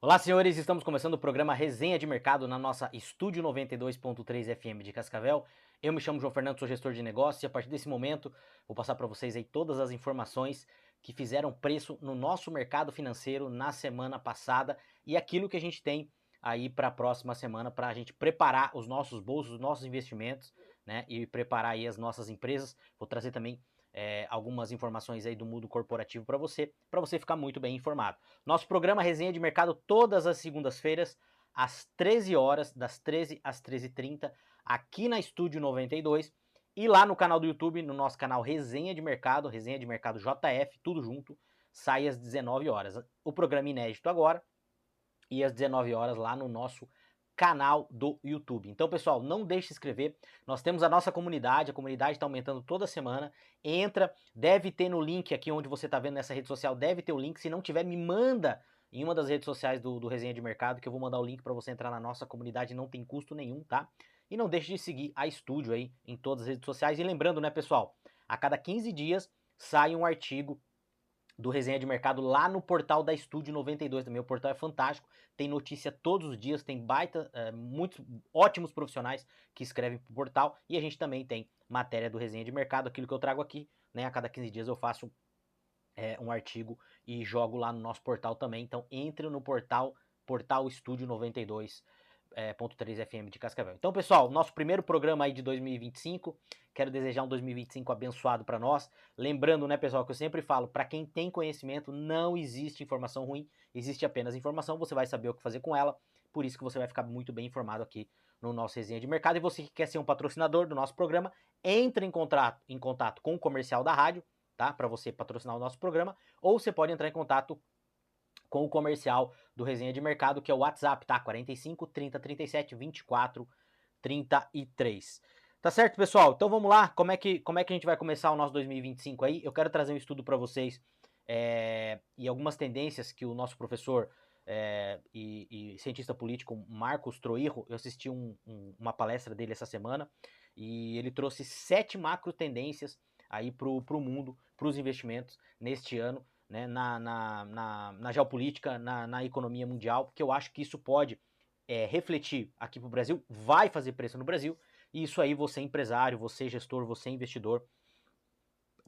Olá, senhores, estamos começando o programa Resenha de Mercado na nossa Estúdio 92.3 FM de Cascavel. Eu me chamo João Fernando, sou gestor de negócios e a partir desse momento vou passar para vocês aí todas as informações que fizeram preço no nosso mercado financeiro na semana passada e aquilo que a gente tem aí para a próxima semana para a gente preparar os nossos bolsos, os nossos investimentos, né, e preparar aí as nossas empresas. Vou trazer também algumas informações aí do mundo corporativo para você ficar muito bem informado. Nosso programa Resenha de Mercado todas as segundas-feiras, às 13 horas, das 13 às 13h30, aqui na Estúdio 92 e lá no canal do YouTube, no nosso canal Resenha de Mercado JF, tudo junto, sai às 19 horas. O programa inédito agora e às 19 horas lá no nosso canal do YouTube. Então, pessoal, não deixe de se inscrever. Nós temos a nossa comunidade, a comunidade está aumentando toda semana. Entra, deve ter no link aqui onde você está vendo nessa rede social, deve ter o link. Se não tiver, me manda em uma das redes sociais do Resenha de Mercado, que eu vou mandar o link para você entrar na nossa comunidade, não tem custo nenhum, tá? E não deixe de seguir a Estúdio aí em todas as redes sociais. E lembrando, né, pessoal, a cada 15 dias sai um artigo do Resenha de Mercado lá no portal da Estúdio 92 também. O portal é fantástico, tem notícia todos os dias, tem muitos ótimos profissionais que escrevem pro portal e a gente também tem matéria do Resenha de Mercado, aquilo que eu trago aqui, né? A cada 15 dias eu faço um artigo e jogo lá no nosso portal também. Então entre no portal Estúdio 92.3 FM de Cascavel. Então, pessoal, nosso primeiro programa aí de 2025. Quero desejar um 2025 abençoado para nós. Lembrando, né, pessoal, que eu sempre falo, para quem tem conhecimento, não existe informação ruim, existe apenas informação, você vai saber o que fazer com ela. Por isso que você vai ficar muito bem informado aqui no nosso Resenha de Mercado. E você que quer ser um patrocinador do nosso programa, entre em contato com o comercial da rádio, tá? Para você patrocinar o nosso programa, ou você pode entrar em contato com o comercial do Resenha de Mercado, que é o WhatsApp, tá? 45 30 37 24 33. Tá certo, pessoal? Então vamos lá. Como é que a gente vai começar o nosso 2025 aí? Eu quero trazer um estudo para vocês e algumas tendências que o nosso professor e cientista político Marcos Troirro, eu assisti uma palestra dele essa semana e ele trouxe 7 macro tendências aí pro mundo, pros investimentos neste ano, né, na geopolítica, na economia mundial, porque eu acho que isso pode refletir aqui para o Brasil, vai fazer preço no Brasil, e isso aí você empresário, você gestor, você investidor,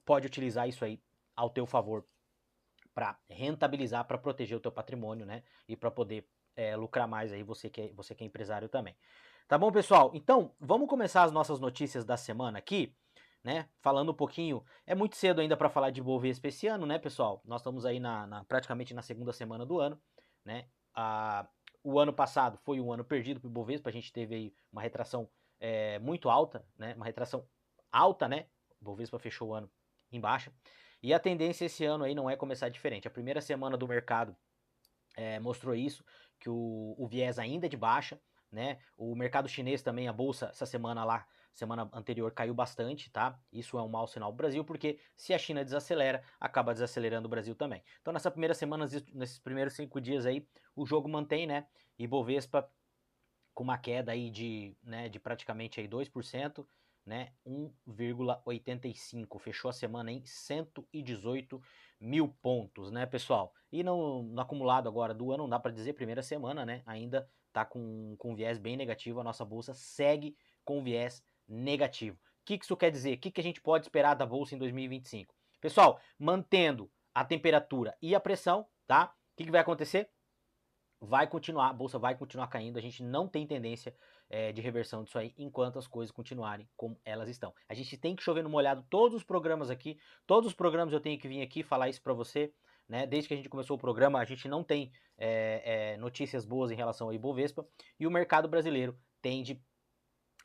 pode utilizar isso aí ao teu favor para rentabilizar, para proteger o teu patrimônio, né, e para poder lucrar mais aí, você que é empresário também. Tá bom, pessoal? Então, vamos começar as nossas notícias da semana aqui, né? Falando um pouquinho, é muito cedo ainda para falar de Bovespa esse ano, né, pessoal? Nós estamos aí praticamente na segunda semana do ano, né? O ano passado foi um ano perdido para o Bovespa, a gente teve aí uma retração muito alta, né? Uma retração alta, né? O Bovespa fechou o ano em baixa. E a tendência esse ano aí não é começar diferente. A primeira semana do mercado mostrou isso, que o viés ainda é de baixa, né? O mercado chinês também, a bolsa, essa semana lá, semana anterior, caiu bastante, tá? Isso é um mau sinal pro Brasil, porque se a China desacelera, acaba desacelerando o Brasil também. Então, nessa primeira semana, nesses primeiros 5 dias aí, o jogo mantém, né? E Bovespa com uma queda aí de praticamente aí 2%, né, 1,85, fechou a semana em 118 mil pontos, né, pessoal? E no acumulado agora do ano, não dá para dizer, primeira semana, né, ainda tá com viés bem negativo, a nossa bolsa segue com viés negativo. O que isso quer dizer? O que a gente pode esperar da bolsa em 2025? Pessoal, mantendo a temperatura e a pressão, tá? O que vai acontecer? A bolsa vai continuar caindo, a gente não tem tendência de reversão disso aí enquanto as coisas continuarem como elas estão. A gente tem que chover no molhado todos os programas aqui, todos os programas eu tenho que vir aqui falar isso para você, né? Desde que a gente começou o programa, a gente não tem notícias boas em relação ao Ibovespa e o mercado brasileiro tende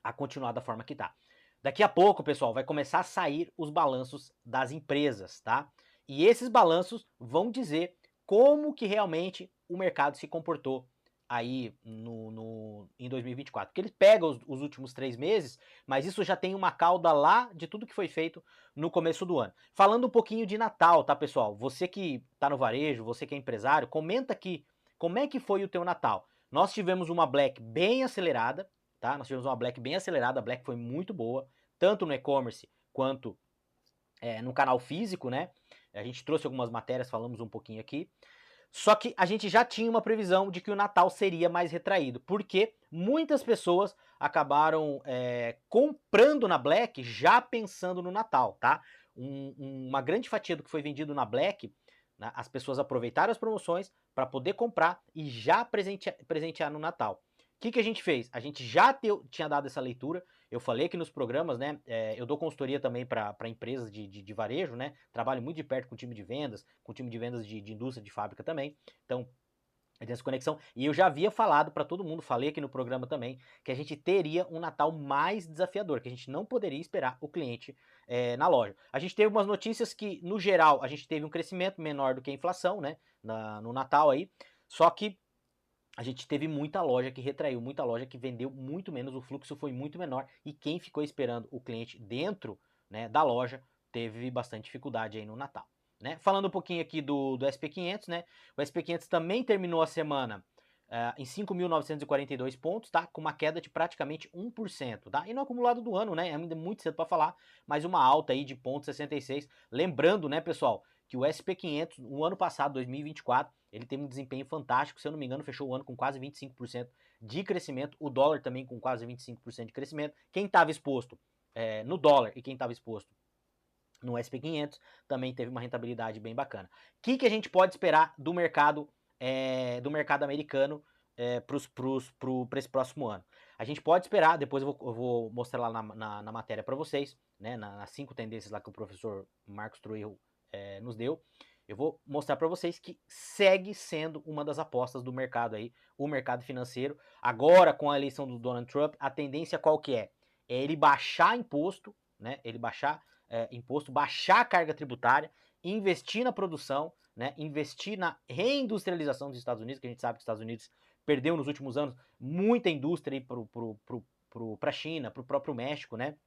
a continuar da forma que está. Daqui a pouco, pessoal, vai começar a sair os balanços das empresas, tá? E esses balanços vão dizer como que realmente o mercado se comportou aí em 2024. Porque ele pega os últimos 3 meses, mas isso já tem uma cauda lá de tudo que foi feito no começo do ano. Falando um pouquinho de Natal, tá, pessoal? Você que tá no varejo, você que é empresário, comenta aqui como é que foi o teu Natal. Nós tivemos uma Black bem acelerada, tá? Nós tivemos uma Black bem acelerada, a Black foi muito boa, tanto no e-commerce quanto no canal físico, né? A gente trouxe algumas matérias, falamos um pouquinho aqui. Só que a gente já tinha uma previsão de que o Natal seria mais retraído, porque muitas pessoas acabaram comprando na Black já pensando no Natal, tá? Uma grande fatia do que foi vendido na Black, né, as pessoas aproveitaram as promoções para poder comprar e já presentear no Natal. O que a gente fez? A gente já tinha dado essa leitura. Eu falei que nos programas, né? Eu dou consultoria também para empresas de varejo, né? Trabalho muito de perto com o time de vendas, com o time de vendas de indústria, de fábrica também. Então, tem essa conexão. E eu já havia falado para todo mundo, falei aqui no programa também, que a gente teria um Natal mais desafiador, que a gente não poderia esperar o cliente na loja. A gente teve umas notícias que, no geral, a gente teve um crescimento menor do que a inflação, né? No Natal aí. Só que a gente teve muita loja que retraiu, muita loja que vendeu muito menos, o fluxo foi muito menor e quem ficou esperando o cliente dentro, né, da loja teve bastante dificuldade aí no Natal. Né? Falando um pouquinho aqui do SP500, né? O SP500 também terminou a semana em 5.942 pontos, tá? Com uma queda de praticamente 1%, tá? E no acumulado do ano, né? Ainda muito cedo para falar, mas uma alta aí de 0,66. Lembrando, né, pessoal, que o SP500, no ano passado, 2024, ele teve um desempenho fantástico, se eu não me engano, fechou o ano com quase 25% de crescimento, o dólar também com quase 25% de crescimento. Quem estava exposto no dólar e quem estava exposto no SP500 também teve uma rentabilidade bem bacana. O que a gente pode esperar do mercado americano para esse próximo ano? A gente pode esperar, depois eu vou mostrar lá na matéria para vocês, né, nas 5 tendências lá que o professor Marcos Trujillo nos deu. Eu vou mostrar para vocês que segue sendo uma das apostas do mercado aí, o mercado financeiro. Agora, com a eleição do Donald Trump, a tendência qual que é? É ele baixar imposto, né? Ele baixar imposto, baixar a carga tributária, investir na produção, né? Investir na reindustrialização dos Estados Unidos, que a gente sabe que os Estados Unidos perdeu nos últimos anos muita indústria para a China, para o próprio México, né?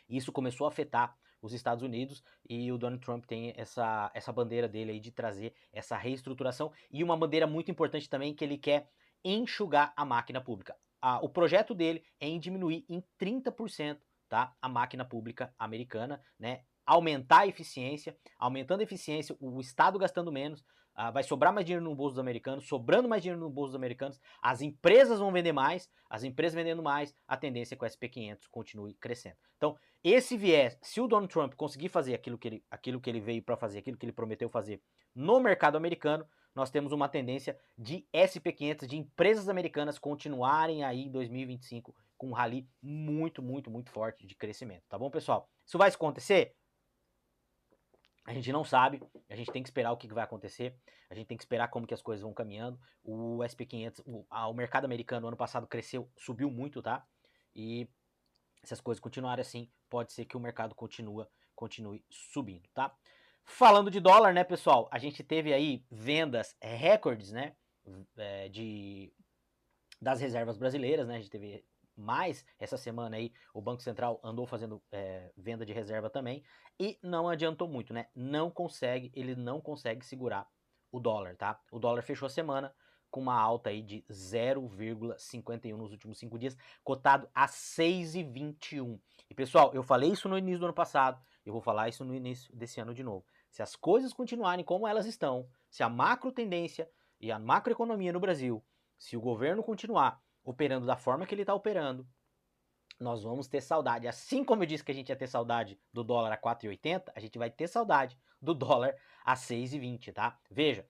Isso começou a afetar os Estados Unidos e o Donald Trump tem essa bandeira dele aí de trazer essa reestruturação e uma bandeira muito importante também que ele quer enxugar a máquina pública. O projeto dele é em diminuir em 30%, tá, a máquina pública americana, né? Aumentar a eficiência, aumentando a eficiência, o Estado gastando menos, vai sobrar mais dinheiro no bolso dos americanos, sobrando mais dinheiro no bolso dos americanos, as empresas vão vender mais, as empresas vendendo mais, a tendência é que o SP500 continue crescendo. Então, esse viés, se o Donald Trump conseguir fazer aquilo que ele veio para fazer, aquilo que ele prometeu fazer no mercado americano, nós temos uma tendência de SP500, de empresas americanas continuarem aí em 2025 com um rally muito, muito, muito forte de crescimento, tá bom, pessoal? Isso vai acontecer? A gente não sabe, a gente tem que esperar o que vai acontecer, a gente tem que esperar como que as coisas vão caminhando. O SP500, o mercado americano ano passado cresceu, subiu muito, tá? E se as coisas continuarem assim, pode ser que o mercado continue subindo, tá? Falando de dólar, né, pessoal? A gente teve aí vendas recordes, né, das reservas brasileiras, né? A gente teve mais essa semana aí, o Banco Central andou fazendo venda de reserva também e não adiantou muito, né? Ele não consegue segurar o dólar, tá? O dólar fechou a semana com uma alta aí de 0,51 nos últimos 5 dias, cotado a 6,21. E pessoal, eu falei isso no início do ano passado, eu vou falar isso no início desse ano de novo. Se as coisas continuarem como elas estão, se a macro tendência e a macroeconomia no Brasil, se o governo continuar operando da forma que ele está operando, nós vamos ter saudade. Assim como eu disse que a gente ia ter saudade do dólar a 4,80, a gente vai ter saudade do dólar a 6,20, tá? Veja,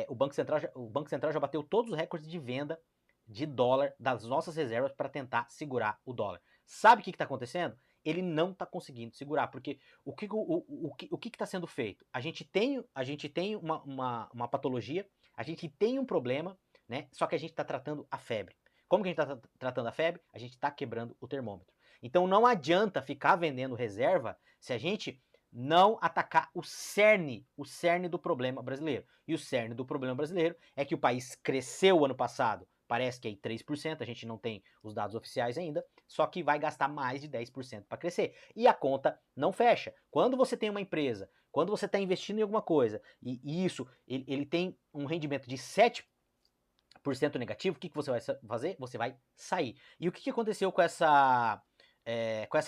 o Banco Central já bateu todos os recordes de venda de dólar das nossas reservas para tentar segurar o dólar. Sabe o que está acontecendo? Ele não está conseguindo segurar, porque o que está sendo feito? A gente tem uma patologia, a gente tem um problema, né? Só que a gente está tratando a febre. Como que a gente está tratando a febre? A gente está quebrando o termômetro. Então não adianta ficar vendendo reserva se a gente não atacar o cerne do problema brasileiro. E o cerne do problema brasileiro é que o país cresceu ano passado, parece que é 3%, a gente não tem os dados oficiais ainda, só que vai gastar mais de 10% para crescer. E a conta não fecha. Quando você tem uma empresa, quando você está investindo em alguma coisa, e isso ele tem um rendimento de 7% negativo, o que você vai fazer? Você vai sair. E o que aconteceu com essa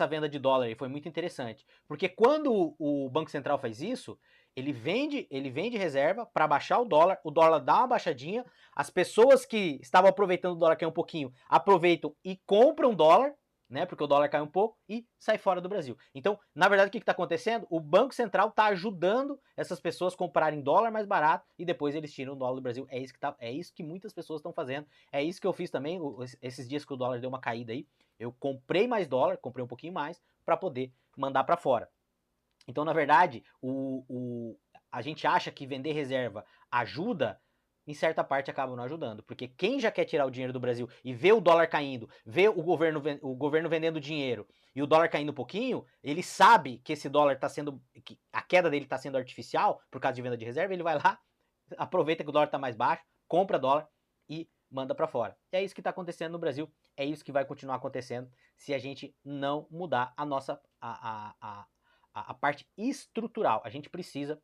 venda de dólar? Foi muito interessante. Porque quando o Banco Central faz isso, ele vende reserva para baixar o dólar dá uma baixadinha, as pessoas que estavam aproveitando o dólar cair um pouquinho, aproveitam e compram dólar, né, porque o dólar cai um pouco e sai fora do Brasil. Então, na verdade, o que está acontecendo? O Banco Central está ajudando essas pessoas a comprarem dólar mais barato e depois eles tiram o dólar do Brasil. É isso que muitas pessoas estão fazendo. É isso que eu fiz também, esses dias que o dólar deu uma caída aí. Eu comprei mais dólar, comprei um pouquinho mais, para poder mandar para fora. Então, na verdade, a gente acha que vender reserva ajuda, em certa parte acaba não ajudando. Porque quem já quer tirar o dinheiro do Brasil e vê o dólar caindo, vê o governo vendendo dinheiro e o dólar caindo um pouquinho, ele sabe que esse dólar está sendo. Que a queda dele está sendo artificial por causa de venda de reserva, ele vai lá, aproveita que o dólar está mais baixo, compra dólar e manda para fora. É isso que está acontecendo no Brasil, é isso que vai continuar acontecendo se a gente não mudar a nossa. A parte estrutural. A gente precisa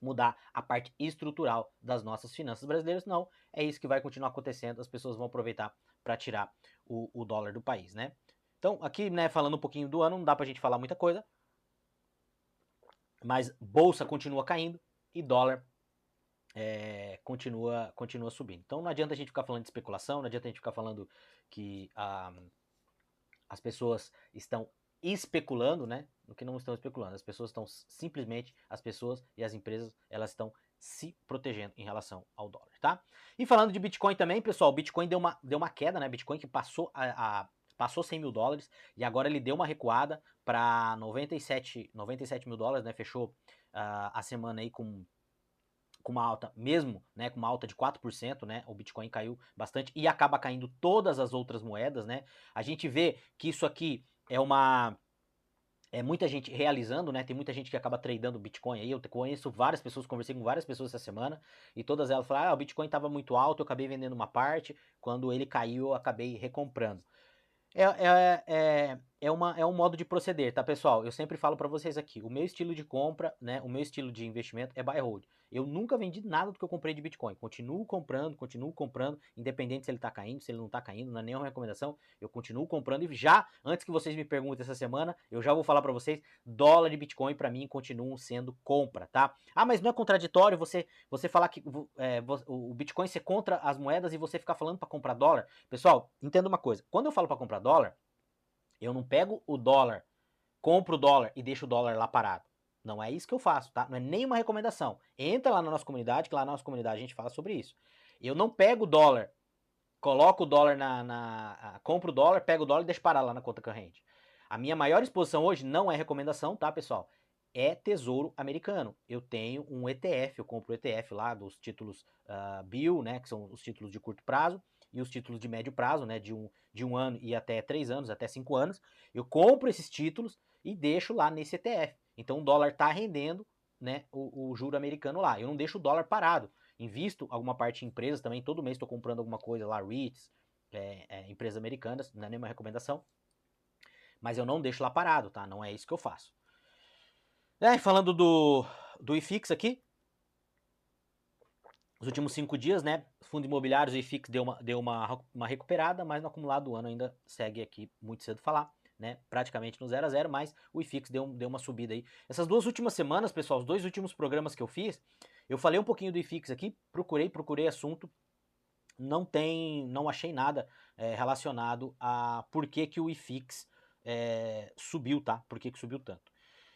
mudar a parte estrutural das nossas finanças brasileiras, não é isso que vai continuar acontecendo, as pessoas vão aproveitar para tirar o dólar do país, né? Então, aqui, né, falando um pouquinho do ano, não dá pra gente falar muita coisa, mas bolsa continua caindo e dólar continua subindo. Então não adianta a gente ficar falando de especulação, não adianta a gente ficar falando que as pessoas estão especulando, né? No que não estão especulando. As pessoas estão simplesmente, as pessoas e as empresas, elas estão se protegendo em relação ao dólar, tá? E falando de Bitcoin também, pessoal, o Bitcoin deu uma queda, né? Bitcoin que passou passou 100 mil dólares e agora ele deu uma recuada para 97 mil dólares, né? Fechou a semana aí com uma alta, mesmo, né, com uma alta de 4%, né, o Bitcoin caiu bastante e acaba caindo todas as outras moedas, né, a gente vê que isso aqui é muita gente realizando, né, tem muita gente que acaba tradando Bitcoin aí, eu conheço várias pessoas, conversei com várias pessoas essa semana, e todas elas falaram, o Bitcoin estava muito alto, eu acabei vendendo uma parte, quando ele caiu eu acabei recomprando. É um modo de proceder, tá, pessoal? Eu sempre falo para vocês aqui, o meu estilo de compra, né, o meu estilo de investimento é buy and hold. Eu nunca vendi nada do que eu comprei de Bitcoin. Continuo comprando, independente se ele tá caindo, se ele não tá caindo, não é nenhuma recomendação. Eu continuo comprando e já, antes que vocês me perguntem essa semana, eu já vou falar para vocês, dólar e Bitcoin para mim continuam sendo compra, tá? Ah, mas não é contraditório você falar que o Bitcoin ser contra as moedas e você ficar falando para comprar dólar? Pessoal, entenda uma coisa. Quando eu falo para comprar dólar, eu não pego o dólar, compro o dólar e deixo o dólar lá parado. Não é isso que eu faço, tá? Não é nenhuma recomendação. Entra lá na nossa comunidade, que lá na nossa comunidade a gente fala sobre isso. Eu não pego o dólar, coloco o dólar compro o dólar, pego o dólar e deixo parar lá na conta corrente. A minha maior exposição hoje não é recomendação, tá, pessoal? É tesouro americano. Eu tenho um ETF, eu compro o ETF lá dos títulos Bill, né, que são os títulos de curto prazo, e os títulos de médio prazo, né, de um ano e até 3 anos, até 5 anos. Eu compro esses títulos e deixo lá nesse ETF. Então o dólar está rendendo, né, o juro americano lá. Eu não deixo o dólar parado. Invisto alguma parte em empresas também, todo mês estou comprando alguma coisa lá, REITs, empresas americanas, não é nenhuma recomendação. Mas eu não deixo lá parado, tá? Não é isso que eu faço. Falando do IFIX aqui, os últimos 5 dias, né? Fundo imobiliários, o IFIX deu uma recuperada, mas no acumulado do ano ainda segue aqui muito cedo falar, né? Praticamente no 0 a 0, mas o IFIX deu uma subida aí. Essas 2 últimas semanas, pessoal, os 2 últimos programas que eu fiz, eu falei um pouquinho do IFIX aqui, procurei assunto, não achei nada relacionado a por que o IFIX subiu, tá? Por que subiu tanto.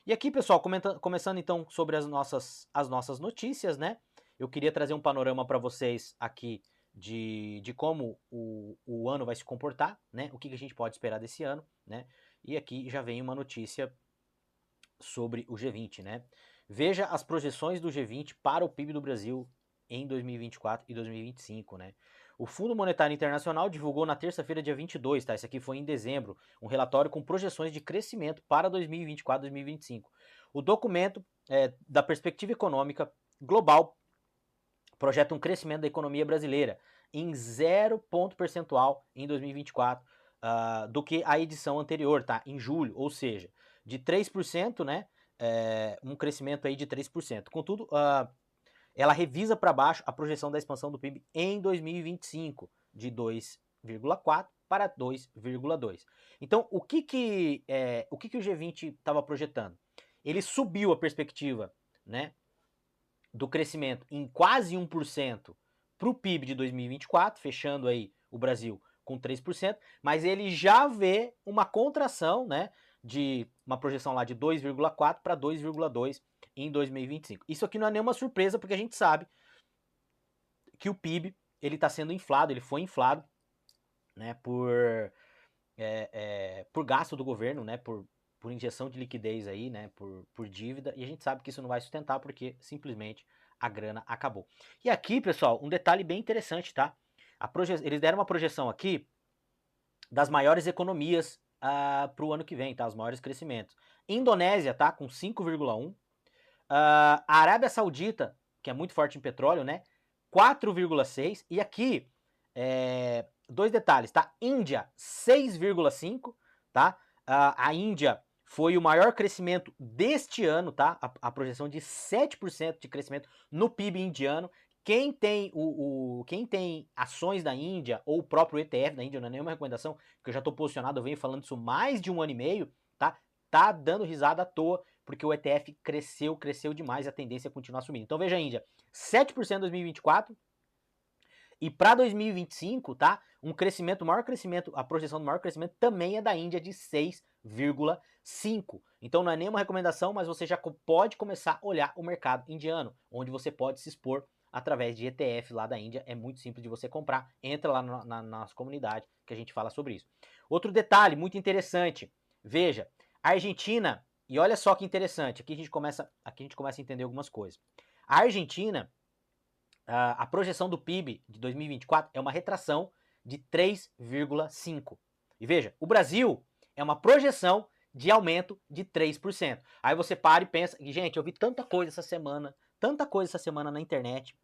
E aqui, pessoal, começando então sobre as nossas notícias, né? Eu queria trazer um panorama para vocês aqui de como o ano vai se comportar, né? O que a gente pode esperar desse ano, né? E aqui já vem uma notícia sobre o G20, né? Veja as projeções do G20 para o PIB do Brasil em 2024 e 2025, né? O Fundo Monetário Internacional divulgou na terça-feira, dia 22, tá? Esse aqui foi em dezembro, um relatório com projeções de crescimento para 2024 e 2025. O documento da perspectiva econômica global projeta um crescimento da economia brasileira em 0 ponto percentual em 2024 do que a edição anterior, tá? Em julho, ou seja, de 3%, né? Um crescimento aí de 3%. Contudo, ela revisa para baixo a projeção da expansão do PIB em 2025, de 2,4 para 2,2. Então, o que o G20 estava projetando? Ele subiu a perspectiva, né, do crescimento em quase 1% para o PIB de 2024, fechando aí o Brasil com 3%, mas ele já vê uma contração, né, de uma projeção lá de 2,4 para 2,2 em 2025. Isso aqui não é nenhuma surpresa, porque a gente sabe que o PIB ele está sendo inflado, ele foi inflado, né, por gasto do governo, né, por injeção de liquidez aí, né, por dívida, e a gente sabe que isso não vai sustentar porque simplesmente a grana acabou. E aqui, pessoal, um detalhe bem interessante, tá? Eles deram uma projeção aqui das maiores economias para o ano que vem, tá? Os maiores crescimentos. Indonésia, tá? Com 5,1. A Arábia Saudita, que é muito forte em petróleo, né? 4,6. E aqui, dois detalhes, tá? Índia, 6,5, tá? A Índia foi o maior crescimento deste ano, tá? A projeção de 7% de crescimento no PIB indiano. Quem tem quem tem ações da Índia ou o próprio ETF da Índia, não é nenhuma recomendação, que eu já estou posicionado, eu venho falando isso mais de um ano e meio, tá? Tá dando risada à toa, porque o ETF cresceu demais e a tendência é continuar subindo. Então veja a Índia, 7% em 2024 e para 2025, tá? Maior crescimento, a projeção do maior crescimento também é da Índia de 6,5. Então não é nenhuma recomendação, mas você já pode começar a olhar o mercado indiano, onde você pode se expor através de ETF lá da Índia. É muito simples de você comprar. Entra lá na nossa comunidade que a gente fala sobre isso. Outro detalhe muito interessante. Veja, a Argentina, e olha só que interessante, aqui a gente começa a entender algumas coisas. A Argentina, a projeção do PIB de 2024 é uma retração de 3,5%. E veja, o Brasil é uma projeção de aumento de 3%. Aí você para e pensa, gente, eu vi tanta coisa essa semana na internet,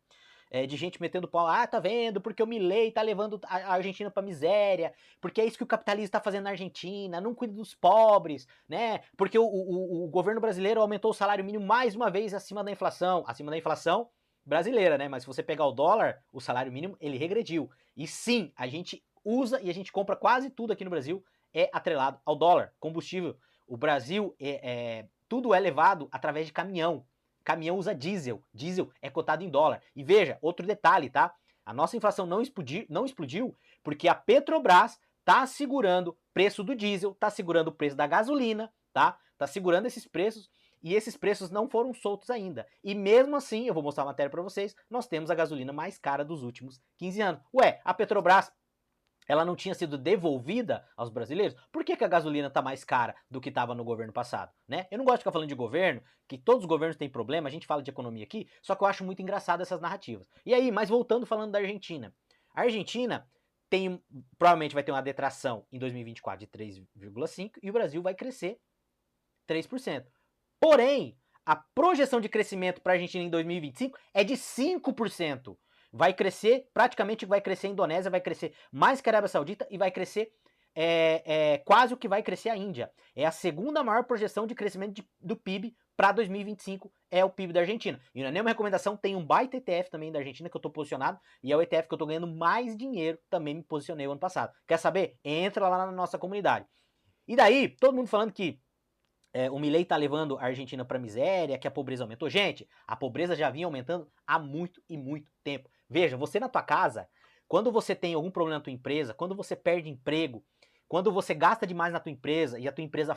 de gente metendo pau, tá vendo, porque o Milei tá levando a Argentina pra miséria, porque é isso que o capitalismo tá fazendo na Argentina, não cuida dos pobres, né, porque o governo brasileiro aumentou o salário mínimo mais uma vez acima da inflação brasileira, né, mas se você pegar o dólar, o salário mínimo, ele regrediu. E sim, a gente usa e a gente compra quase tudo aqui no Brasil é atrelado ao dólar, combustível. O Brasil, tudo é levado através de caminhão. Caminhão usa diesel. Diesel é cotado em dólar. E veja, outro detalhe, tá? A nossa inflação não explodiu porque a Petrobras tá segurando o preço do diesel, tá segurando o preço da gasolina, tá? Tá segurando esses preços e esses preços não foram soltos ainda. E mesmo assim, eu vou mostrar a matéria para vocês, nós temos a gasolina mais cara dos últimos 15 anos. Ué, a Petrobras ela não tinha sido devolvida aos brasileiros? Por que a gasolina está mais cara do que estava no governo passado? Né? Eu não gosto de ficar falando de governo, que todos os governos têm problema, a gente fala de economia aqui, só que eu acho muito engraçado essas narrativas. E aí, mas voltando falando da Argentina. A Argentina provavelmente vai ter uma detração em 2024 de 3,5% e o Brasil vai crescer 3%. Porém, a projeção de crescimento para a Argentina em 2025 é de 5%. Vai crescer, praticamente vai crescer a Indonésia, vai crescer mais que a Arábia Saudita e vai crescer quase o que vai crescer a Índia. É a segunda maior projeção de crescimento do PIB para 2025, é o PIB da Argentina. E não é nenhuma recomendação, tem um baita ETF também da Argentina que eu estou posicionado, e é o ETF que eu estou ganhando mais dinheiro, também me posicionei o ano passado. Quer saber? Entra lá na nossa comunidade. E daí, todo mundo falando que o Milei tá levando a Argentina pra miséria, que a pobreza aumentou. Gente, a pobreza já vinha aumentando há muito e muito tempo. Veja, você na tua casa, quando você tem algum problema na tua empresa, quando você perde emprego, quando você gasta demais na tua empresa e a tua empresa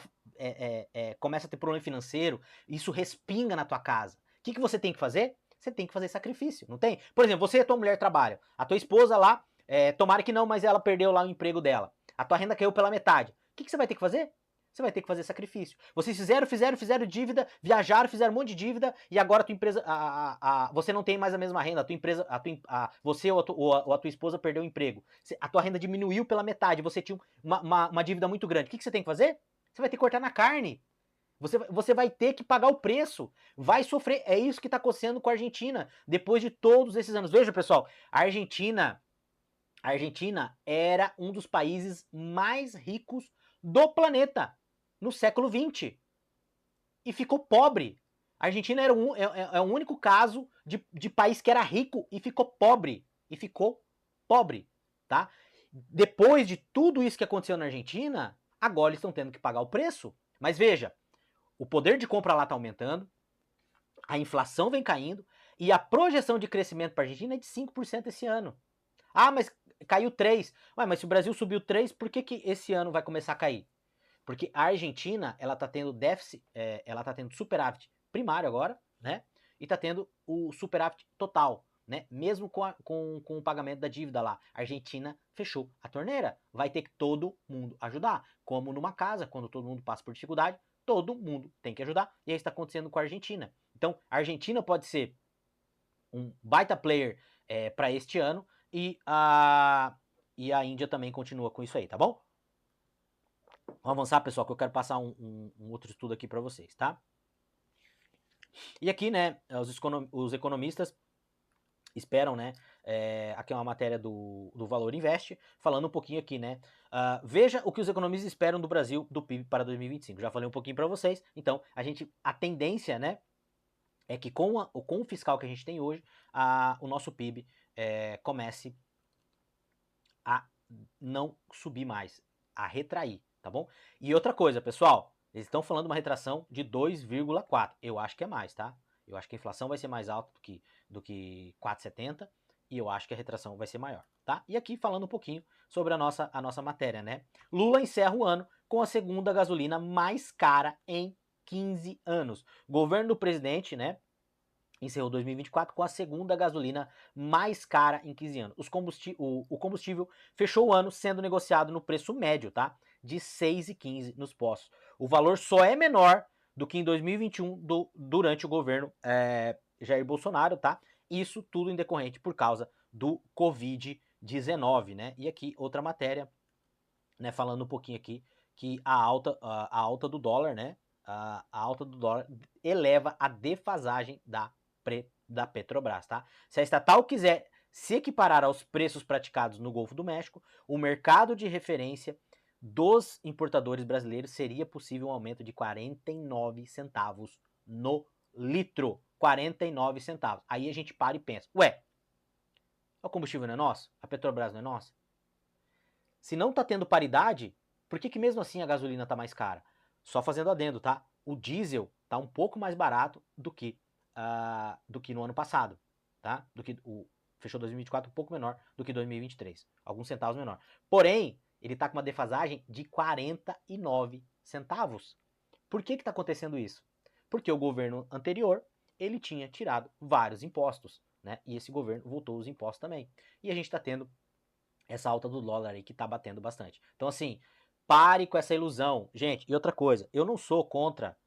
começa a ter problema financeiro, isso respinga na tua casa. O que você tem que fazer? Você tem que fazer sacrifício, não tem? Por exemplo, você e a tua mulher trabalham. A tua esposa lá, tomara que não, mas ela perdeu lá o emprego dela. A tua renda caiu pela metade. O que você vai ter que fazer? Você vai ter que fazer sacrifício. Vocês fizeram dívida, viajaram, fizeram um monte de dívida e agora a tua empresa, você não tem mais a mesma renda. A tua empresa, você ou a tua esposa perdeu o emprego. A tua renda diminuiu pela metade. Você tinha uma dívida muito grande. O que você tem que fazer? Você vai ter que cortar na carne. Você vai ter que pagar o preço. Vai sofrer. É isso que está acontecendo com a Argentina depois de todos esses anos. Veja, pessoal, a Argentina era um dos países mais ricos do planeta no século XX e ficou pobre. A Argentina era o único caso de país que era rico e ficou pobre. Tá? Depois de tudo isso que aconteceu na Argentina, agora eles estão tendo que pagar o preço. Mas veja, o poder de compra lá está aumentando, a inflação vem caindo, E a projeção de crescimento para a Argentina é de 5% esse ano. Ah, mas caiu 3%. Ué, mas se o Brasil subiu 3%, por que, que esse ano vai começar a cair? Porque a Argentina, ela tá tendo déficit, ela tá tendo superávit primário agora, né? E tá tendo o superávit total, né? Mesmo com o pagamento da dívida lá. A Argentina fechou a torneira. Vai ter que todo mundo ajudar. Como numa casa, quando todo mundo passa por dificuldade, todo mundo tem que ajudar. E é isso que está acontecendo com a Argentina. Então, a Argentina pode ser um baita player para este ano e a Índia também continua com isso aí, tá bom? Vamos avançar, pessoal, que eu quero passar um outro estudo aqui para vocês, tá? E aqui, né, os economistas esperam, né, aqui é uma matéria do Valor Invest, falando um pouquinho aqui, né, veja o que os economistas esperam do Brasil, do PIB para 2025. Já falei um pouquinho para vocês, então, a tendência, né, é que com o fiscal que a gente tem hoje, o nosso PIB comece a não subir mais, a retrair, tá bom? E outra coisa, pessoal, eles estão falando uma retração de 2,4. Eu acho que é mais, tá? Eu acho que a inflação vai ser mais alta do que 4,70 e eu acho que a retração vai ser maior, tá? E aqui falando um pouquinho sobre a nossa matéria, né? Lula encerra o ano com a segunda gasolina mais cara em 15 anos. Governo do presidente, né, encerrou 2024 com a segunda gasolina mais cara em 15 anos. O combustível fechou o ano sendo negociado no preço médio, tá? De 6,15 nos postos. O valor só é menor do que em 2021 durante o governo Jair Bolsonaro, tá? Isso tudo em decorrente por causa do Covid-19, né? E aqui outra matéria, né, falando um pouquinho aqui que a alta do dólar, né? A alta do dólar eleva a defasagem da Petrobras, tá? Se a estatal quiser se equiparar aos preços praticados no Golfo do México, o mercado de referência dos importadores brasileiros seria possível um aumento de 49 centavos no litro. 49 centavos. Aí a gente para e pensa, ué, o combustível não é nosso? A Petrobras não é nossa? Se não tá tendo paridade, por que mesmo assim a gasolina tá mais cara? Só fazendo adendo, tá? O diesel tá um pouco mais barato do que no ano passado, tá? Fechou 2024 um pouco menor do que 2023, alguns centavos menor. Porém, ele tá com uma defasagem de 49 centavos. Por que tá acontecendo isso? Porque o governo anterior, ele tinha tirado vários impostos, né? E esse governo voltou os impostos também. E a gente tá tendo essa alta do dólar aí que tá batendo bastante. Então, assim, pare com essa ilusão. Gente, e outra coisa, eu não sou contra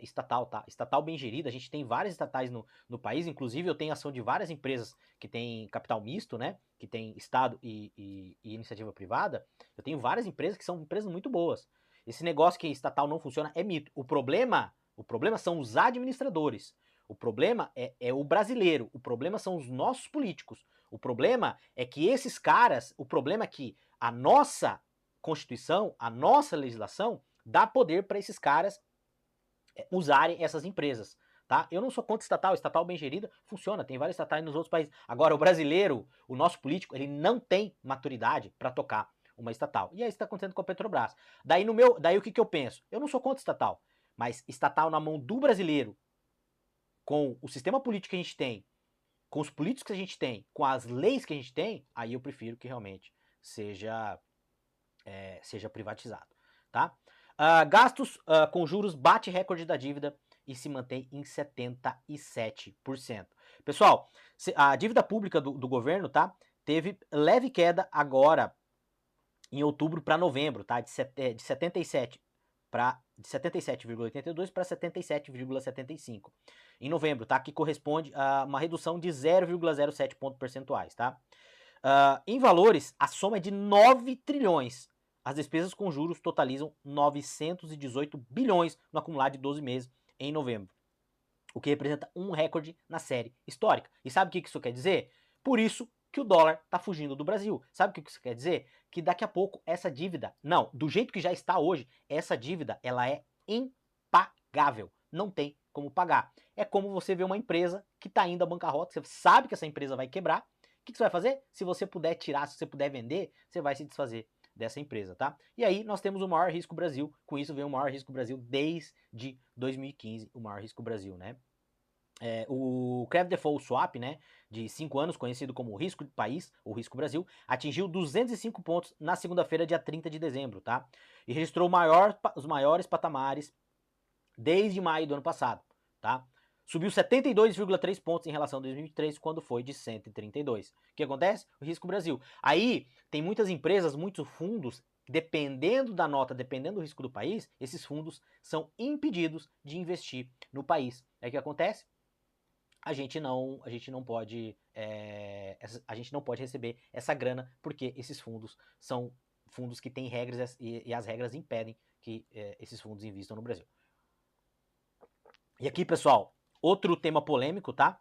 estatal, tá? Estatal bem gerida, a gente tem várias estatais no país, inclusive eu tenho ação de várias empresas que têm capital misto, né? Que tem Estado e iniciativa privada. Eu tenho várias empresas que são empresas muito boas. Esse negócio que estatal não funciona é mito. O problema são os administradores. O problema é o brasileiro. O problema são os nossos políticos. O problema é que esses caras, o problema é que a nossa Constituição, a nossa legislação, dá poder para esses caras usarem essas empresas. Tá? Eu não sou contra estatal bem gerida funciona, tem várias estatais nos outros países. Agora, o brasileiro, o nosso político, ele não tem maturidade para tocar uma estatal. E é isso que está acontecendo com a Petrobras. Daí o que eu penso? Eu não sou contra estatal, mas estatal na mão do brasileiro, com o sistema político que a gente tem, com os políticos que a gente tem, com as leis que a gente tem, aí eu prefiro que realmente seja privatizado, tá? Gastos com juros bate recorde da dívida e se mantém em 77%. Pessoal, a dívida pública do governo, tá? Teve leve queda agora em outubro para novembro, tá? De 77 de 77,82 para 77,75 em novembro, tá? Que corresponde a uma redução de 0,07 pontos percentuais, tá? Em valores, a soma é de 9 trilhões. As despesas com juros totalizam 918 bilhões no acumulado de 12 meses em novembro, o que representa um recorde na série histórica. E sabe o que isso quer dizer? Por isso que o dólar está fugindo do Brasil. Sabe o que isso quer dizer? Que daqui a pouco essa dívida, não, do jeito que já está hoje, essa dívida ela é impagável. Não tem como pagar. É como você vê uma empresa que está indo à bancarrota, você sabe que essa empresa vai quebrar. O que você vai fazer? Se você puder tirar, se você puder vender, você vai se desfazer dessa empresa, tá? E aí nós temos o maior risco Brasil. Com isso vem o maior risco Brasil desde 2015, o maior risco Brasil, né? O Credit Default Swap, né, de 5 anos, conhecido como Risco País, ou Risco Brasil, atingiu 205 pontos na segunda-feira, dia 30 de dezembro, tá? E registrou os maiores patamares desde maio do ano passado, tá? Subiu 72,3 pontos em relação a 2023, quando foi de 132. O que acontece? O Risco Brasil. Aí, tem muitas empresas, muitos fundos, dependendo da nota, dependendo do risco do país, esses fundos são impedidos de investir no país. Aí o que acontece? A gente não pode receber essa grana, porque esses fundos são fundos que têm regras e as regras impedem que esses fundos investam no Brasil. E aqui, pessoal, outro tema polêmico, tá?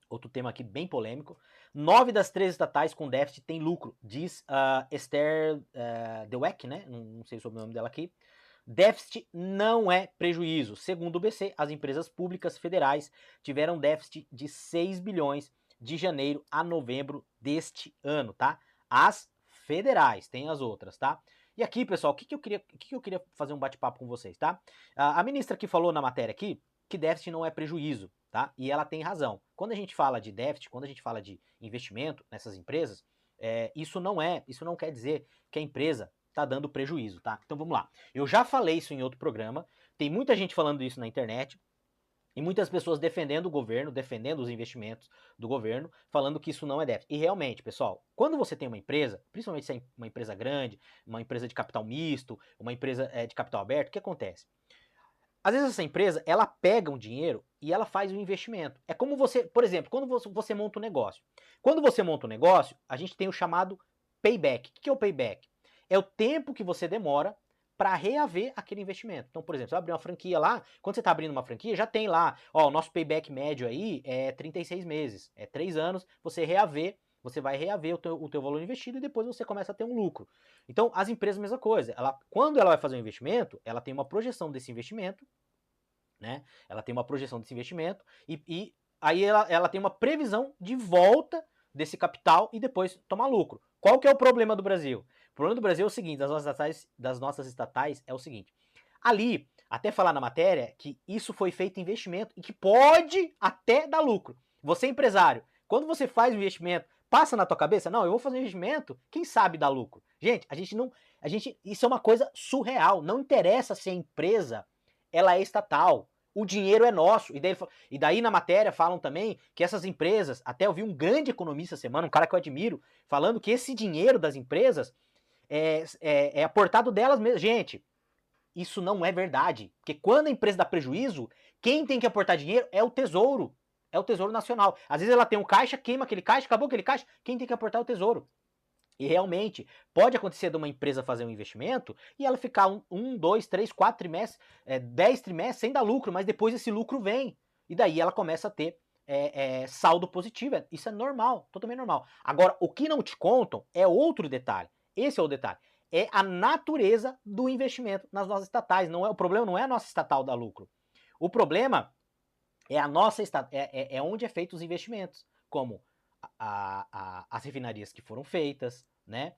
Outro tema aqui bem polêmico. 9 das 13 estatais com déficit têm lucro, diz Esther Dweck, né? Não sei sobre o nome dela aqui. Déficit não é prejuízo. Segundo o BC, as empresas públicas federais tiveram déficit de 6 bilhões de janeiro a novembro deste ano, tá? As federais, tem as outras, tá? E aqui, pessoal, o que eu queria fazer um bate-papo com vocês, tá? A ministra que falou na matéria aqui que déficit não é prejuízo, tá? E ela tem razão. Quando a gente fala de déficit, quando a gente fala de investimento nessas empresas, isso não quer dizer que a empresa tá dando prejuízo, tá? Então vamos lá. Eu já falei isso em outro programa, tem muita gente falando isso na internet, e muitas pessoas defendendo o governo, defendendo os investimentos do governo, falando que isso não é déficit. E realmente, pessoal, quando você tem uma empresa, principalmente se é uma empresa grande, uma empresa de capital misto, uma empresa de capital aberto, o que acontece? Às vezes essa empresa, ela pega um dinheiro e ela faz um investimento. É como você, por exemplo, quando você monta um negócio. Quando você monta um negócio, a gente tem o chamado payback. O que é o payback? É o tempo que você demora para reaver aquele investimento. Então, por exemplo, você vai abrir uma franquia lá, quando você está abrindo uma franquia, já tem lá, ó, o nosso payback médio aí é 36 meses, é 3 anos, você vai reaver o teu valor investido e depois você começa a ter um lucro. Então, as empresas, mesma coisa. Quando ela vai fazer um investimento, ela tem uma projeção desse investimento, né? Ela tem uma projeção desse investimento e aí ela tem uma previsão de volta desse capital e depois tomar lucro. Qual que é o problema do Brasil? O problema do Brasil é o seguinte, das nossas estatais é o seguinte. Ali, até falar na matéria que isso foi feito investimento e que pode até dar lucro. Você é empresário, quando você faz um investimento, passa na tua cabeça, não, eu vou fazer um investimento, quem sabe dar lucro. Gente, isso é uma coisa surreal. Não interessa se a empresa ela é estatal. O dinheiro é nosso. E daí na matéria falam também que essas empresas, até eu vi um grande economista essa semana, um cara que eu admiro, falando que esse dinheiro das empresas é aportado delas mesmas. Gente, isso não é verdade. Porque quando a empresa dá prejuízo, quem tem que aportar dinheiro é o Tesouro. É o Tesouro Nacional. Às vezes ela tem um caixa, queima aquele caixa, acabou aquele caixa, quem tem que aportar é o Tesouro. E realmente, pode acontecer de uma empresa fazer um investimento e ela ficar 2, 3, 4 trimestres, 10 trimestres sem dar lucro, mas depois esse lucro vem. E daí ela começa a ter saldo positivo. Isso é normal, totalmente normal. Agora, o que não te contam é outro detalhe. Esse é o detalhe. É a natureza do investimento nas nossas estatais. O problema não é a nossa estatal dar lucro. O problema é a nossa é onde é feito os investimentos, como as refinarias que foram feitas, né?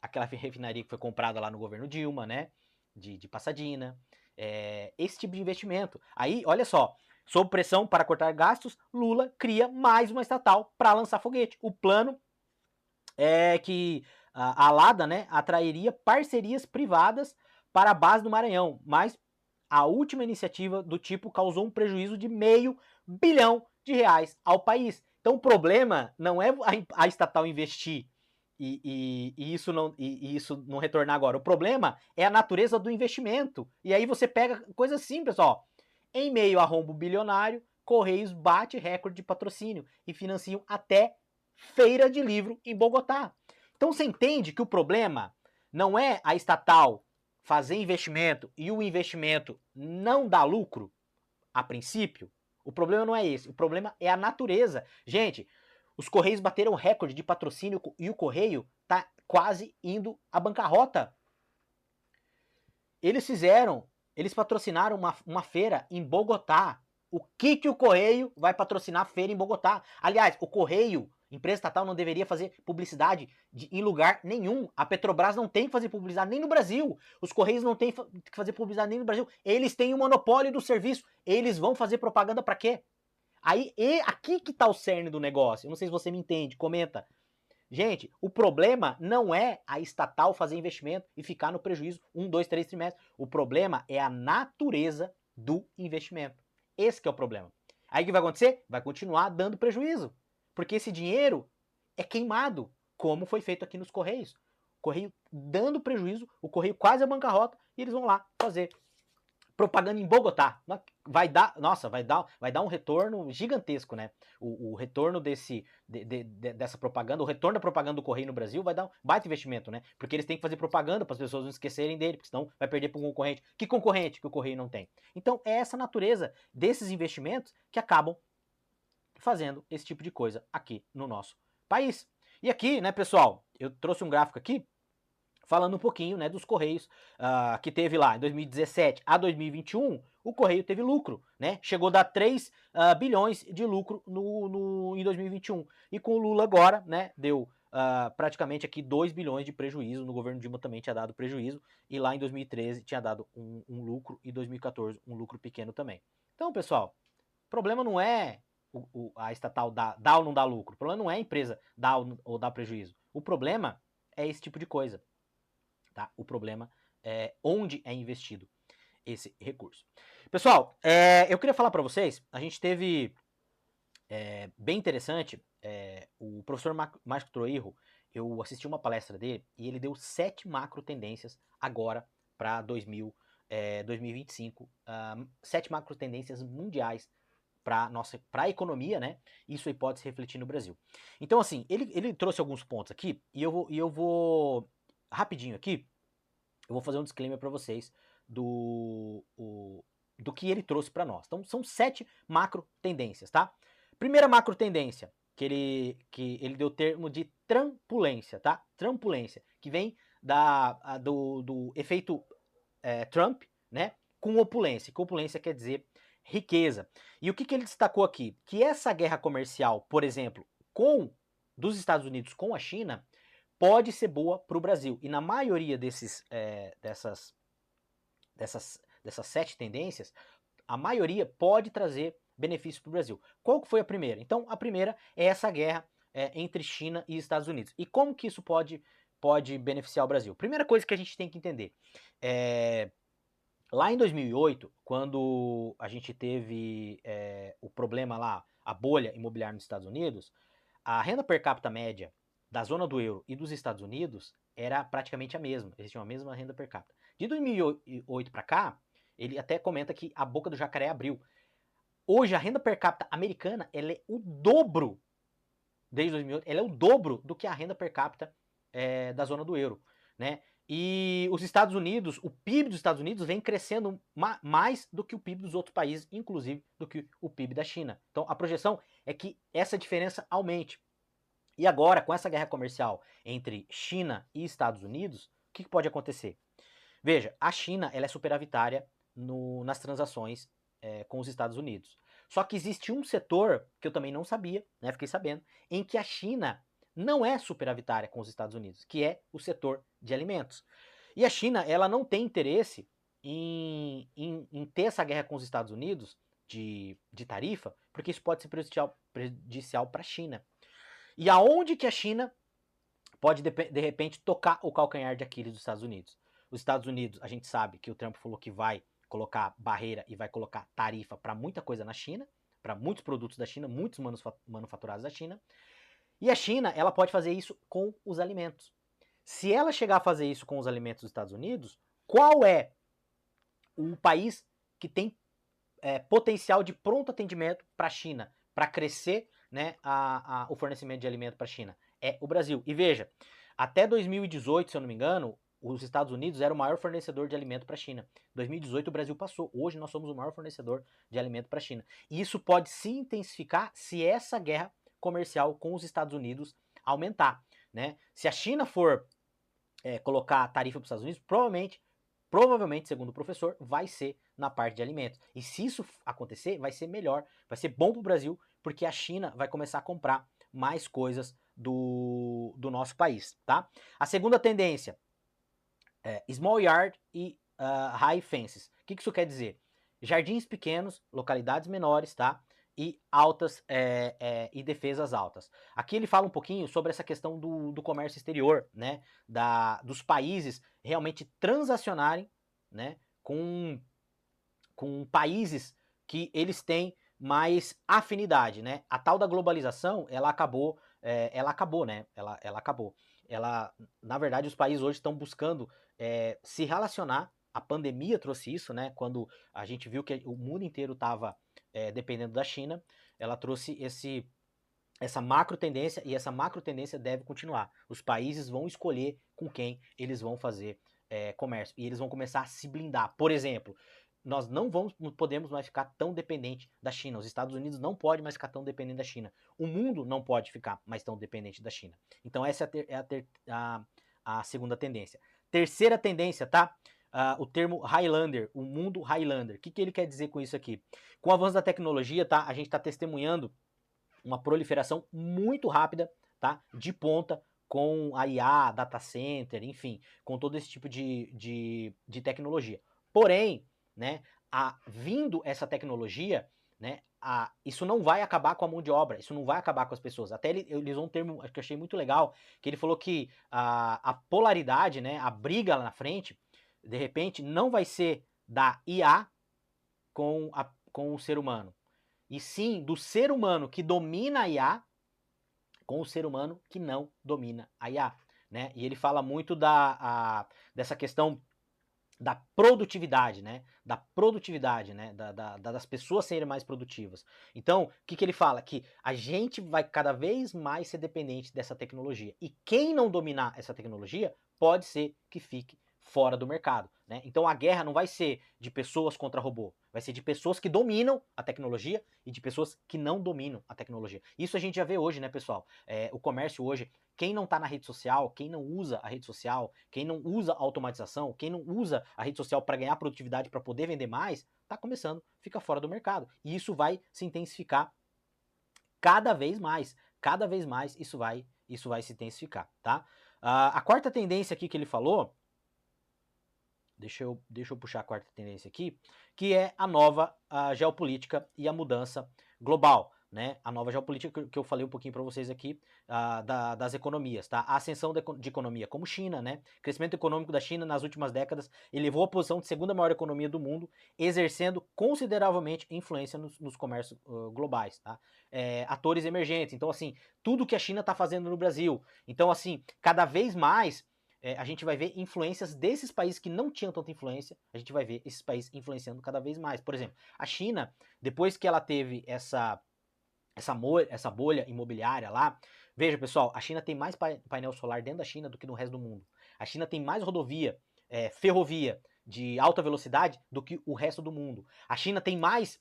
Aquela refinaria que foi comprada lá no governo Dilma, né? De Passadina. Esse tipo de investimento. Aí, olha só, sob pressão para cortar gastos, Lula cria mais uma estatal para lançar foguete. O plano é que a Lada, né, atrairia parcerias privadas para a base do Maranhão, mas a última iniciativa do tipo causou um prejuízo de R$500 bilhão ao país. Então o problema não é a estatal investir e isso não retornar agora. O problema é a natureza do investimento. E aí você pega coisas simples, ó. Em meio a rombo bilionário, Correios bate recorde de patrocínio e financiam até feira de livro em Bogotá. Então você entende que o problema não é a estatal fazer investimento e o investimento não dar lucro, a princípio. O problema não é esse. O problema é a natureza. Gente, os Correios bateram recorde de patrocínio e o Correio tá quase indo à bancarrota. Eles patrocinaram uma feira em Bogotá. O que o Correio vai patrocinar a feira em Bogotá? Aliás, o Correio Empresa estatal não deveria fazer publicidade em lugar nenhum. A Petrobras não tem que fazer publicidade nem no Brasil. Os Correios não tem que fazer publicidade nem no Brasil. Eles têm o monopólio do serviço. Eles vão fazer propaganda para quê? Aí, aqui que tá o cerne do negócio. Eu não sei se você me entende, comenta. Gente, o problema não é a estatal fazer investimento e ficar no prejuízo 1, 2, 3 trimestres. O problema é a natureza do investimento. Esse que é o problema. Aí o que vai acontecer? Vai continuar dando prejuízo. Porque esse dinheiro é queimado, como foi feito aqui nos Correios. O Correio dando prejuízo, o Correio quase a bancarrota, e eles vão lá fazer propaganda em Bogotá. Vai dar um retorno gigantesco, né? O retorno dessa propaganda, o retorno da propaganda do Correio no Brasil vai dar um baita investimento, né? Porque eles têm que fazer propaganda para as pessoas não esquecerem dele, porque senão vai perder para um concorrente. Que concorrente que o Correio não tem? Então é essa natureza desses investimentos que acabam fazendo esse tipo de coisa aqui no nosso país. E aqui, né, pessoal, eu trouxe um gráfico aqui falando um pouquinho, né, dos Correios, que teve lá em 2017 a 2021, o Correio teve lucro, né? Chegou a dar 3 bilhões de lucro em 2021. E com o Lula agora, né, deu praticamente aqui 2 bilhões de prejuízo. No governo Dilma também tinha dado prejuízo, e lá em 2013 tinha dado um lucro, e 2014 um lucro pequeno também. Então, pessoal, o problema não é a estatal dar ou não dar lucro. O problema não é a empresa dar ou dar prejuízo. O problema é esse tipo de coisa. Tá? O problema é onde é investido esse recurso. Pessoal, eu queria falar para vocês, a gente teve bem interessante, o professor Márcio Troirro, eu assisti uma palestra dele e ele deu 7 macro tendências agora para 2025, 7 macro tendências mundiais para a economia, né? Isso aí pode se refletir no Brasil. Então, assim, ele trouxe alguns pontos aqui e eu vou rapidinho aqui. Eu vou fazer um disclaimer para vocês do que ele trouxe para nós. Então, são 7 macro tendências, tá? Primeira macro tendência, que ele deu o termo de trampulência, tá? Trampulência, que vem do efeito Trump, né? Com opulência, que opulência quer dizer riqueza. E o que ele destacou aqui? Que essa guerra comercial, por exemplo, dos Estados Unidos com a China, pode ser boa para o Brasil. E na maioria dessas 7 tendências, a maioria pode trazer benefício para o Brasil. Qual que foi a primeira? Então, a primeira é essa guerra entre China e Estados Unidos. E como que isso pode beneficiar o Brasil? Primeira coisa que a gente tem que entender. Lá em 2008, quando a gente teve o problema lá, a bolha imobiliária nos Estados Unidos, a renda per capita média da zona do euro e dos Estados Unidos era praticamente a mesma. Eles tinham a mesma renda per capita. De 2008 para cá, ele até comenta que a boca do jacaré abriu. Hoje, a renda per capita americana ela é o dobro, desde 2008, ela é o dobro do que a renda per capita da zona do euro, né? E os Estados Unidos, o PIB dos Estados Unidos vem crescendo mais do que o PIB dos outros países, inclusive do que o PIB da China. Então, a projeção é que essa diferença aumente. E agora, com essa guerra comercial entre China e Estados Unidos, o que pode acontecer? Veja, a China ela é superavitária nas transações com os Estados Unidos. Só que existe um setor que eu também não sabia, né, fiquei sabendo, em que a China não é superavitária com os Estados Unidos, que é o setor de alimentos. E a China ela não tem interesse em ter essa guerra com os Estados Unidos de tarifa, porque isso pode ser prejudicial para a China. E aonde que a China pode, de repente, tocar o calcanhar de Aquiles dos Estados Unidos? Os Estados Unidos, a gente sabe que o Trump falou que vai colocar barreira e vai colocar tarifa para muita coisa na China, para muitos produtos da China, muitos manufaturados da China. E a China, ela pode fazer isso com os alimentos. Se ela chegar a fazer isso com os alimentos dos Estados Unidos, qual é o país que tem potencial de pronto atendimento para a China, para crescer, né, o fornecimento de alimento para a China? É o Brasil. E veja, até 2018, se eu não me engano, os Estados Unidos era o maior fornecedor de alimento para a China. Em 2018 o Brasil passou. Hoje nós somos o maior fornecedor de alimento para a China. E isso pode se intensificar se essa guerra comercial com os Estados Unidos aumentar, né? Se a China for colocar tarifa para os Estados Unidos, provavelmente, segundo o professor, vai ser na parte de alimentos. E se isso acontecer, vai ser melhor, vai ser bom para o Brasil, porque a China vai começar a comprar mais coisas do nosso país, tá? A segunda tendência é small yard e high fences. O que isso quer dizer? Jardins pequenos, localidades menores, tá? E altas e defesas altas. Aqui ele fala um pouquinho sobre essa questão do comércio exterior, né? Dos países realmente transacionarem, né? Com países que eles têm mais afinidade, né? A tal da globalização, ela acabou, né? Ela acabou. Na verdade, os países hoje estão buscando se relacionar. A pandemia trouxe isso, né? Quando a gente viu que o mundo inteiro estava dependendo da China, ela trouxe essa macro tendência, e essa macro tendência deve continuar. Os países vão escolher com quem eles vão fazer comércio, e eles vão começar a se blindar. Por exemplo, nós não podemos mais ficar tão dependente da China. Os Estados Unidos não podem mais ficar tão dependente da China. O mundo não pode ficar mais tão dependente da China. Então essa a segunda tendência. Terceira tendência, tá? O termo Highlander, o mundo Highlander. O que ele quer dizer com isso aqui? Com o avanço da tecnologia, tá? A gente está testemunhando uma proliferação muito rápida, tá? De ponta, com a IA, data center, enfim, com todo esse tipo de tecnologia. Porém, né, vindo essa tecnologia, né, isso não vai acabar com a mão de obra, isso não vai acabar com as pessoas. Até ele usou um termo que eu achei muito legal, que ele falou que a polaridade, né, a briga lá na frente, de repente, não vai ser da IA com o ser humano, e sim do ser humano que domina a IA com o ser humano que não domina a IA, né? E ele fala muito dessa questão da produtividade, né? Da produtividade, né? Das pessoas serem mais produtivas. Então, o que ele fala? Que a gente vai cada vez mais ser dependente dessa tecnologia. E quem não dominar essa tecnologia pode ser que fique fora do mercado, né? Então a guerra não vai ser de pessoas contra robô, vai ser de pessoas que dominam a tecnologia e de pessoas que não dominam a tecnologia. Isso a gente já vê hoje, né, pessoal? O comércio hoje, quem não está na rede social, quem não usa a rede social, quem não usa a automatização, quem não usa a rede social para ganhar produtividade, para poder vender mais, está começando, fica fora do mercado. E isso vai se intensificar cada vez mais. Cada vez mais isso vai se intensificar, tá? A quarta tendência aqui que ele falou, deixa eu puxar a quarta tendência aqui, que é a nova geopolítica e a mudança global, né? A nova geopolítica que eu falei um pouquinho para vocês aqui das economias, tá? A ascensão de economia como China, né? O crescimento econômico da China nas últimas décadas elevou a posição de segunda maior economia do mundo, exercendo consideravelmente influência nos comércios globais, tá? Atores emergentes, então assim, tudo que a China está fazendo no Brasil, então assim, cada vez mais a gente vai ver influências desses países que não tinham tanta influência, a gente vai ver esses países influenciando cada vez mais. Por exemplo, a China, depois que ela teve essa bolha imobiliária lá, veja pessoal, a China tem mais painel solar dentro da China do que no resto do mundo. A China tem mais rodovia, ferrovia de alta velocidade do que o resto do mundo. A China tem mais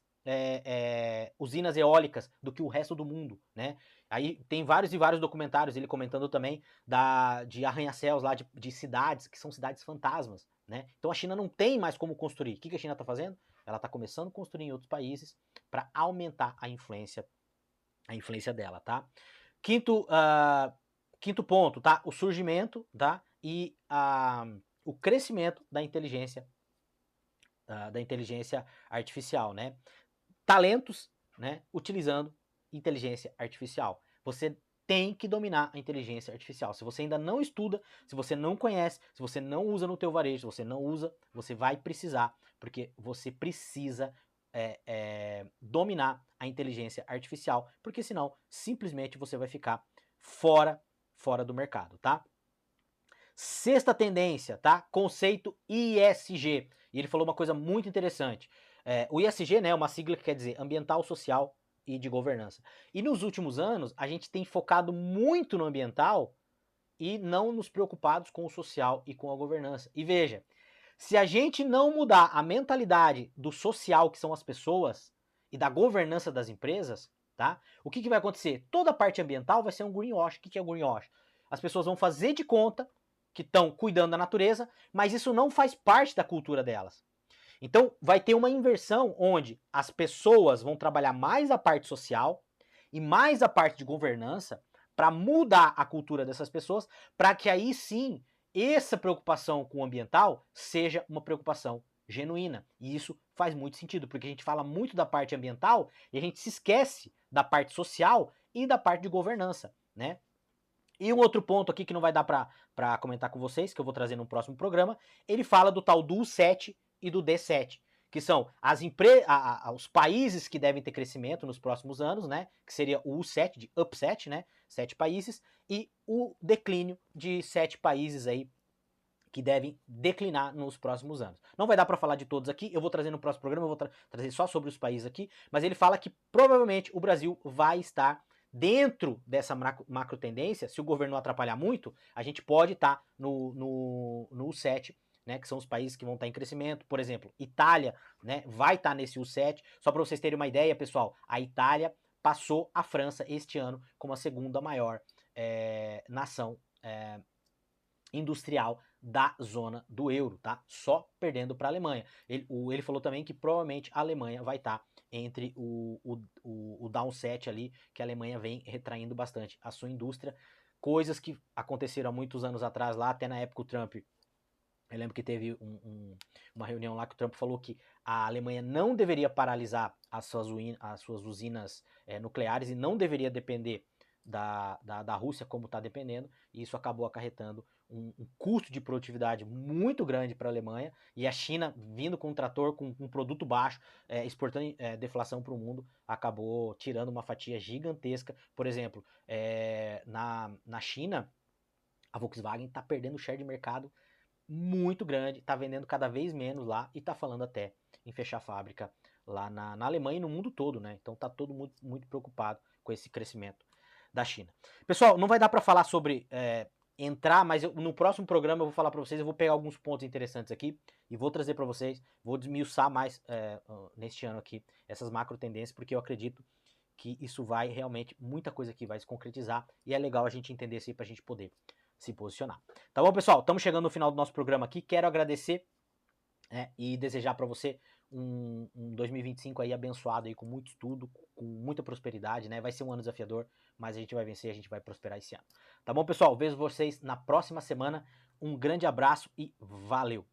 usinas eólicas do que o resto do mundo, né? Aí tem vários e vários documentários, ele comentando também de arranha-céus lá, de cidades, que são cidades fantasmas, né? Então a China não tem mais como construir. O que a China está fazendo? Ela está começando a construir em outros países para aumentar a influência dela, tá? Quinto ponto, tá? O surgimento, tá? E o crescimento da inteligência artificial, né? Talentos, né? Utilizando inteligência artificial. Você tem que dominar a inteligência artificial. Se você ainda não estuda, se você não conhece, se você não usa no teu varejo, se você não usa, você vai precisar, porque você precisa dominar a inteligência artificial, porque senão simplesmente você vai ficar fora do mercado, tá? Sexta tendência, tá? Conceito ISG. E ele falou uma coisa muito interessante. O ISG, né, é uma sigla que quer dizer ambiental, social e de governança. E nos últimos anos, a gente tem focado muito no ambiental e não nos preocupados com o social e com a governança. E veja, se a gente não mudar a mentalidade do social, que são as pessoas, e da governança das empresas, tá? O que vai acontecer? Toda a parte ambiental vai ser um greenwash. O que é o greenwash? As pessoas vão fazer de conta que estão cuidando da natureza, mas isso não faz parte da cultura delas. Então, vai ter uma inversão onde as pessoas vão trabalhar mais a parte social e mais a parte de governança para mudar a cultura dessas pessoas, para que aí sim essa preocupação com o ambiental seja uma preocupação genuína. E isso faz muito sentido, porque a gente fala muito da parte ambiental e a gente se esquece da parte social e da parte de governança, né? E um outro ponto aqui que não vai dar para comentar com vocês, que eu vou trazer no próximo programa, ele fala do tal do U7 e do D7, que são os países que devem ter crescimento nos próximos anos, né? Que seria o U7, de upset, né? 7 países, e o declínio de 7 países aí que devem declinar nos próximos anos. Não vai dar para falar de todos aqui, eu vou trazer no próximo programa, eu vou trazer só sobre os países aqui, mas ele fala que provavelmente o Brasil vai estar dentro dessa macro tendência. Se o governo não atrapalhar muito, a gente pode estar no U7, né, que são os países que vão estar em crescimento. Por exemplo, Itália, né, vai estar nesse U7. Só para vocês terem uma ideia, pessoal, a Itália passou a França este ano como a segunda maior nação industrial da zona do euro, tá? Só perdendo para a Alemanha. Ele falou também que provavelmente a Alemanha vai estar entre o downset ali, que a Alemanha vem retraindo bastante a sua indústria, coisas que aconteceram há muitos anos atrás lá, até na época o Trump. Eu lembro que teve uma reunião lá que o Trump falou que a Alemanha não deveria paralisar as suas usinas nucleares e não deveria depender da Rússia como está dependendo, e isso acabou acarretando um custo de produtividade muito grande para a Alemanha, e a China, vindo com um trator com um produto baixo, exportando deflação para o mundo, acabou tirando uma fatia gigantesca. Por exemplo, na China, a Volkswagen está perdendo share de mercado muito grande, está vendendo cada vez menos lá e está falando até em fechar fábrica lá na Alemanha e no mundo todo, né? Então tá todo mundo muito preocupado com esse crescimento da China. Pessoal, não vai dar para falar sobre entrar, mas no próximo programa eu vou falar para vocês, eu vou pegar alguns pontos interessantes aqui e vou trazer para vocês, vou desmiuçar mais neste ano aqui essas macro tendências, porque eu acredito que isso vai realmente, muita coisa aqui vai se concretizar e é legal a gente entender isso aí para a gente poder se posicionar. Tá bom, pessoal? Estamos chegando no final do nosso programa aqui. Quero agradecer e desejar para você um 2025 aí abençoado aí, com muito estudo, com muita prosperidade, né? Vai ser um ano desafiador, mas a gente vai vencer, a gente vai prosperar esse ano. Tá bom, pessoal? Vejo vocês na próxima semana. Um grande abraço e valeu!